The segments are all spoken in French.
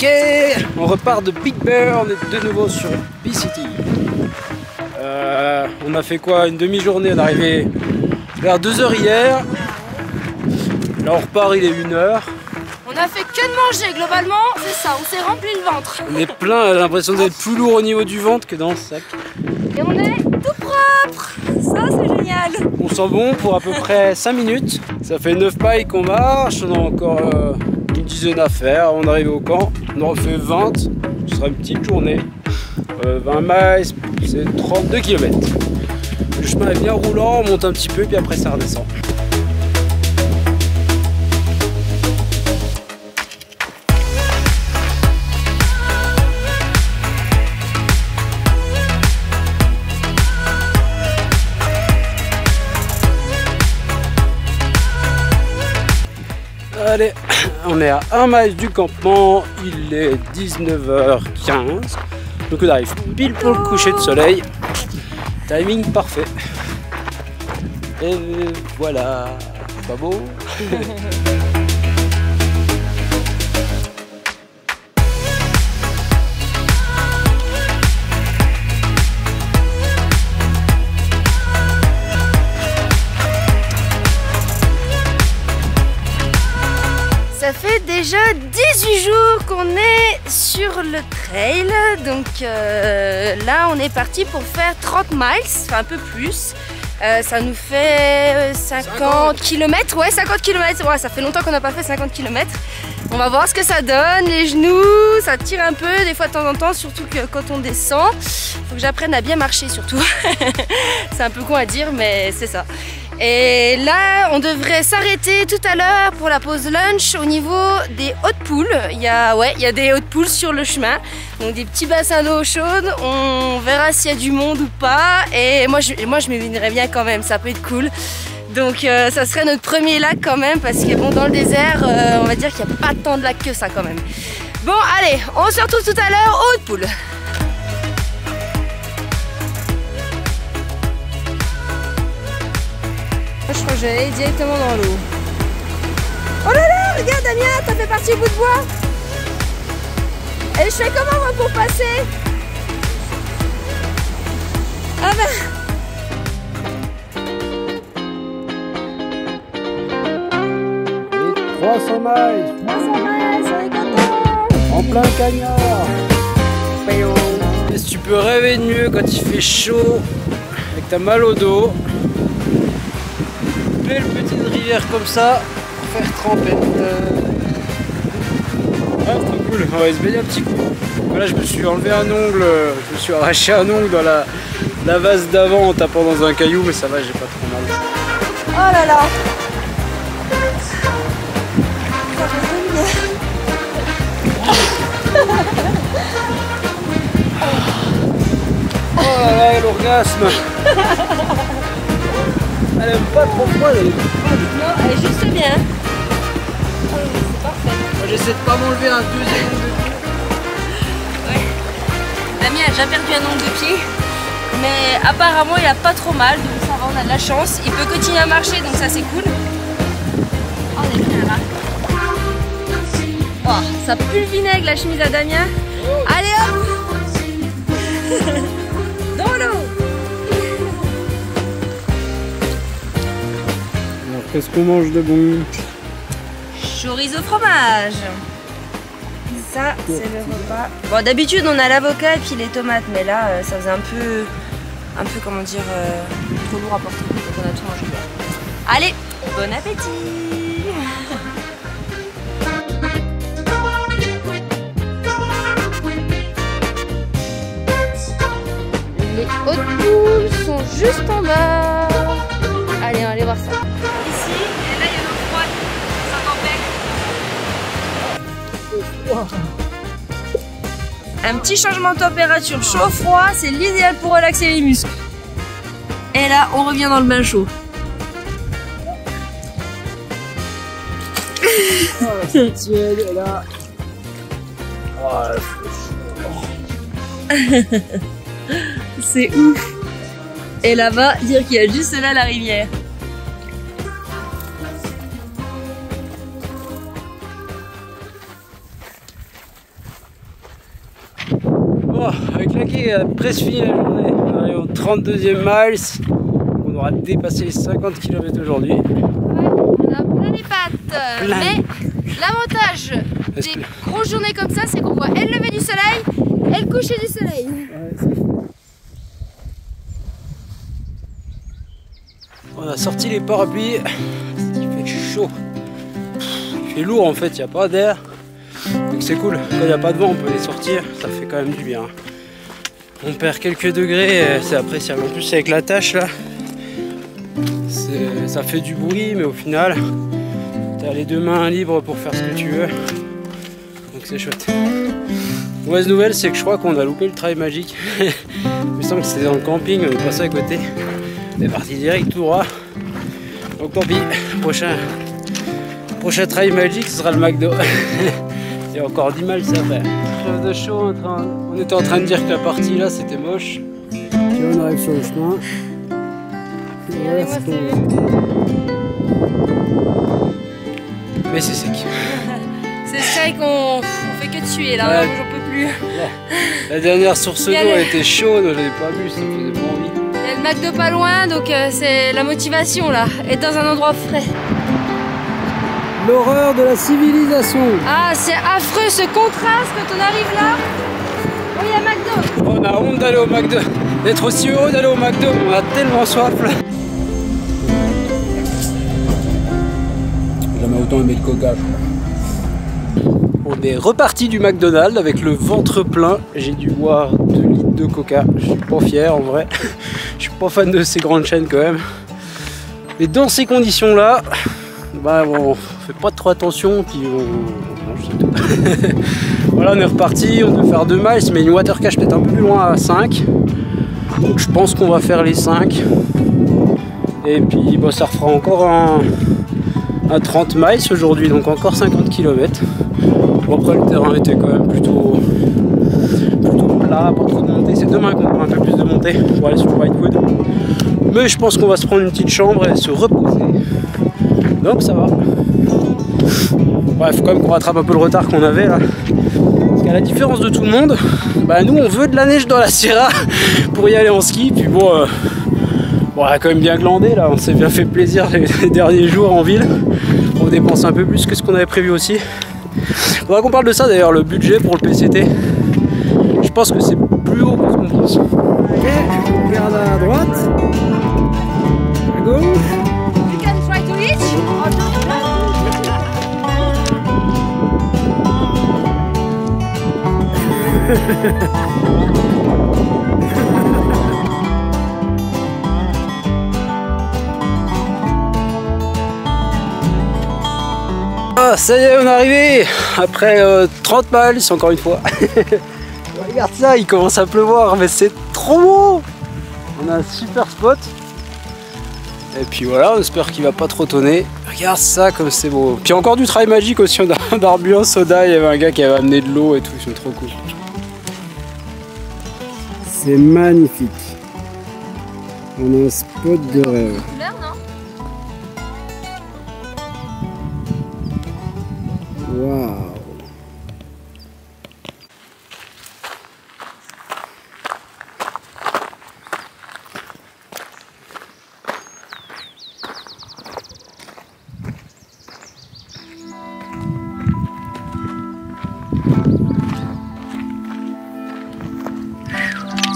Ok, on repart de Big Bear, on est de nouveau sur B-City. On a fait quoi? Une demi-journée, on est arrivé vers 2 h hier. Là on repart, il est 1 h. On a fait que de manger, globalement, c'est ça, on s'est rempli le ventre. On est plein, j'ai l'impression d'être plus lourd au niveau du ventre que dans le sac. Et on est tout propre, ça c'est génial. On sent bon pour à peu près 5 minutes. Ça fait 9 pailles qu'on marche, on a encore une dizaine à faire. On arrive au camp, on en refait 20, ce sera une petite journée. 20 miles, c'est 32 km. Le chemin est bien roulant, on monte un petit peu puis après ça redescend. Allez, on est à 1 mile du campement, il est 19 h 15. Donc on arrive pile pour le coucher de soleil. Timing parfait. Et voilà, pas beau. Ça fait déjà 18 jours qu'on est sur le trail, donc là on est parti pour faire 30 miles, enfin un peu plus. Ça nous fait 50 km, ouais 50 km, ouais, ça fait longtemps qu'on n'a pas fait 50 km. On va voir ce que ça donne, les genoux, ça tire un peu des fois de temps en temps, surtout que quand on descend. Faut que j'apprenne à bien marcher surtout. C'est un peu con à dire mais c'est ça. Et là, on devrait s'arrêter tout à l'heure pour la pause lunch au niveau des hautes poules. Il y a des hautes poules sur le chemin, donc des petits bassins d'eau chaude. On verra s'il y a du monde ou pas. Et moi, je m'évinerais bien quand même, ça peut être cool. Donc ça serait notre premier lac quand même, parce que bon, dans le désert, on va dire qu'il n'y a pas tant de lacs que ça quand même. Bon, allez, on se retrouve tout à l'heure aux hautes poules. Je crois que j'allais directement dans l'eau. Oh là là, regarde Damien, t'as fait partie du bout de bois. Et je fais comment moi pour passer? Ah ben... Et 300 miles. 300 miles, on est content. En plein cagnard. Est-ce que tu peux rêver de mieux quand il fait chaud et que t'as mal au dos? Belle petite rivière comme ça, pour faire tremper. Ah, c'est trop cool, on va se baigner un petit coup. Voilà, je me suis enlevé un ongle, je me suis arraché un ongle dans la vase d'avant en tapant dans un caillou, mais ça va, j'ai pas trop mal. Oh là là. Oh là là, l'orgasme. Elle aime pas trop froide, elle est Non, elle est juste bien. Oh, c'est parfait. Moi j'essaie de pas m'enlever un deuxième ongle de pied. Ouais. Damien a déjà perdu un ongle de pied, mais apparemment il a pas trop mal, donc ça va, on a de la chance. Il peut continuer à marcher, donc ça c'est cool. Oh, on est bien là. Oh, ça pue le vinaigre la chemise à Damien. Oh. Allez hop. Dans l'eau. Qu'est-ce qu'on mange de bon? Chorizo fromage. Ça, c'est le repas. Bon, d'habitude, on a l'avocat et puis les tomates, mais là, ça faisait un peu comment dire, trop lourd à porter. Donc on a tout mangé. Allez, bon appétit. Les hautes poules sont juste en bas. Allez, on va aller voir ça. Ici, et là il y a l'eau froide, ça t'empêche. Un petit changement de température chaud-froid, c'est l'idéal pour relaxer les muscles. Et là, on revient dans le bain chaud. Oh, c'est tiède, là. Oh, C'est ouf. Et là-bas, dire qu'il y a juste là la rivière. Bon, avec Lucky, presque fini la journée. On arrive au 32e miles. On aura dépassé les 50 km aujourd'hui. Ouais, on a plein les pattes. Mais l'avantage des grosses journées comme ça, c'est qu'on voit et le lever du soleil et le coucher du soleil. Ouais, on a sorti les parapluies. Il fait chaud. Il fait lourd en fait, il n'y a pas d'air. Donc c'est cool. Quand il n'y a pas de vent, on peut les sortir. Ça fait quand même du bien. On perd quelques degrés, c'est appréciable. En plus avec la tâche là, ça fait du bruit, mais au final, tu as les deux mains libres pour faire ce que tu veux. Donc c'est chouette. Mauvaise nouvelle, c'est que je crois qu'on a loupé le trail magique. Il me semble que c'était dans le camping, on est passé à côté. On est parti direct tout droit. Donc tant pis, prochain trail magique, ce sera le McDo. Il y a encore 10 miles à faire. Chef de show, on était en train de dire que la partie là c'était moche. Puis là on arrive sur le chemin. Voilà, mais c'est sec. C'est sec, on fait que tuer là, ouais. J'en peux plus. La dernière source d'eau elle était chaude, je l'avais pas vue, ça faisait pas envie. Il y a le McDo pas loin, donc c'est la motivation là, être dans un endroit frais. L'horreur de la civilisation. Ah, c'est affreux ce contraste quand on arrive là. Oh, il y a McDo. On a honte d'aller au McDo, d'être aussi heureux d'aller au McDo, on a tellement soif là. J'ai jamais autant aimé le coca. On est reparti du McDonald's avec le ventre plein. J'ai dû boire 2 litres de coca. Je suis pas fier en vrai. Je suis pas fan de ces grandes chaînes quand même. Mais dans ces conditions là, bah bon, on fait pas trop attention puis on mange tout. Voilà, on est reparti, on devait faire 2 miles, mais une water cache peut-être un peu plus loin à 5. Donc je pense qu'on va faire les 5. Et puis bah, ça refera encore un 30 miles aujourd'hui, donc encore 50 km. Bon, après le terrain était quand même plutôt plat, pas trop de montée. C'est demain qu'on aura un peu plus de montée pour aller sur Whitewood. Mais je pense qu'on va se prendre une petite chambre et se reposer. Donc ça va. Ouais, faut quand même qu'on rattrape un peu le retard qu'on avait là. Parce qu'à la différence de tout le monde, bah nous on veut de la neige dans la Sierra pour y aller en ski. Puis bon, on a quand même bien glandé là, on s'est bien fait plaisir les derniers jours en ville. On dépense un peu plus que ce qu'on avait prévu aussi. Faudra qu'on parle de ça d'ailleurs, le budget pour le PCT. Je pense que c'est plus haut que ce qu'on pense. Ok, on regarde à droite, à gauche. You can try to reach or not. Ah, ça y est, on est arrivé après 30 miles encore une fois. Regarde ça, il commence à pleuvoir, mais c'est trop beau. On a un super spot. Et puis voilà, on espère qu'il va pas trop tonner. Regarde ça comme c'est beau. Puis encore du trail magique aussi, on a rebu un soda, il y avait un gars qui avait amené de l'eau et tout, ils sont trop cool. C'est magnifique. On a un spot de rêve. Couleur, non? Waouh.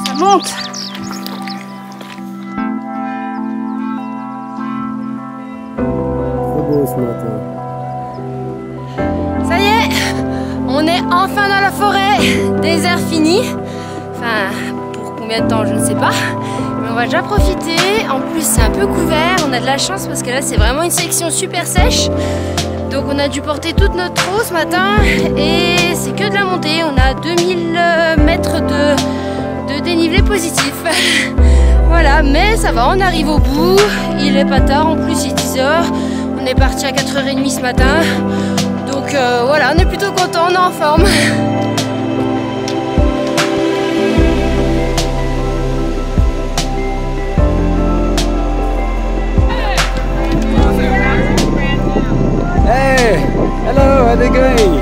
Ça monte. Trop beau ce matin. Ça y est, on est enfin dans la forêt, désert fini. Enfin, pour combien de temps, je ne sais pas. Mais on va déjà profiter. En plus, c'est un peu couvert. On a de la chance parce que là, c'est vraiment une section super sèche. Donc, on a dû porter toute notre eau ce matin. Et c'est que de la montée. On a 2000 mètres de dénivelé positif. Voilà, mais ça va, on arrive au bout. Il est pas tard, en plus, il est 10 h. On est parti à 4h30 ce matin. Donc voilà, on est plutôt content, on est en forme. Hey, hello, how are they going?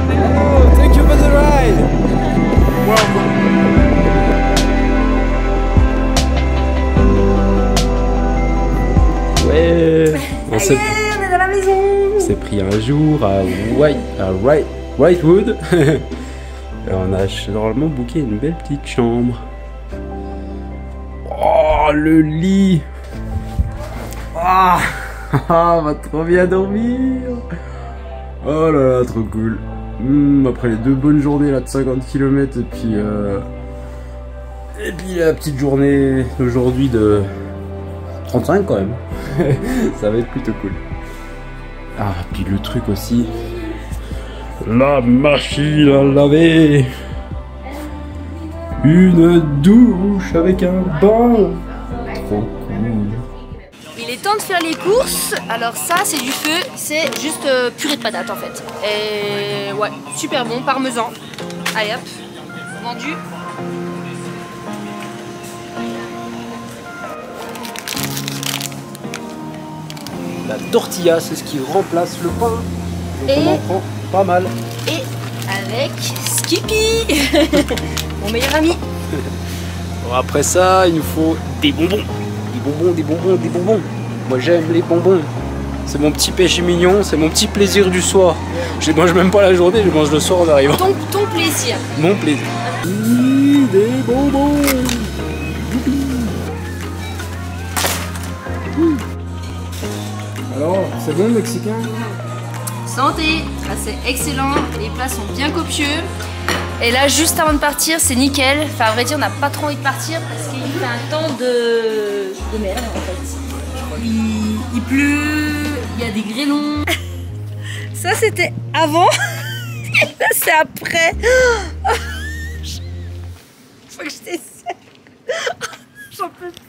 Hello, thank you for the ride. On est dans la maison. On s'est pris un jour à Whitewood. Et on a normalement booké une belle petite chambre. Oh, le lit. Ah, on va trop bien dormir. Oh là là, trop cool. Après les 2 bonnes journées là de 50 km et puis la petite journée d'aujourd'hui de 35 quand même. Ça va être plutôt cool. Ah, puis le truc aussi, la machine à laver, une douche avec un bain, trop cool. Il est temps de faire les courses. Alors ça c'est du feu, c'est juste purée de patates en fait. Et ouais, super bon, parmesan. Allez hop, vendu. La tortilla, c'est ce qui remplace le pain. Donc Et on en prend pas mal. Et avec Skippy, mon meilleur ami. Bon, après ça, il nous faut des bonbons. Des bonbons, des bonbons, des bonbons. Moi j'aime les bonbons. C'est mon petit péché mignon, c'est mon petit plaisir du soir. Je les mange même pas la journée, je les mange le soir en arrivant. Ton plaisir. Mon plaisir. Des bonbons. Alors, c'est bon le mexicain? Santé, ah, c'est excellent, les plats sont bien copieux. Et là, juste avant de partir, c'est nickel. Enfin, à vrai dire, on n'a pas trop envie de partir parce qu'il fait un temps de merde en fait. Il pleut, il y a des grêlons. Ça, c'était avant. Et là, c'est après. Faut que je t'essaie. J'en peux plus.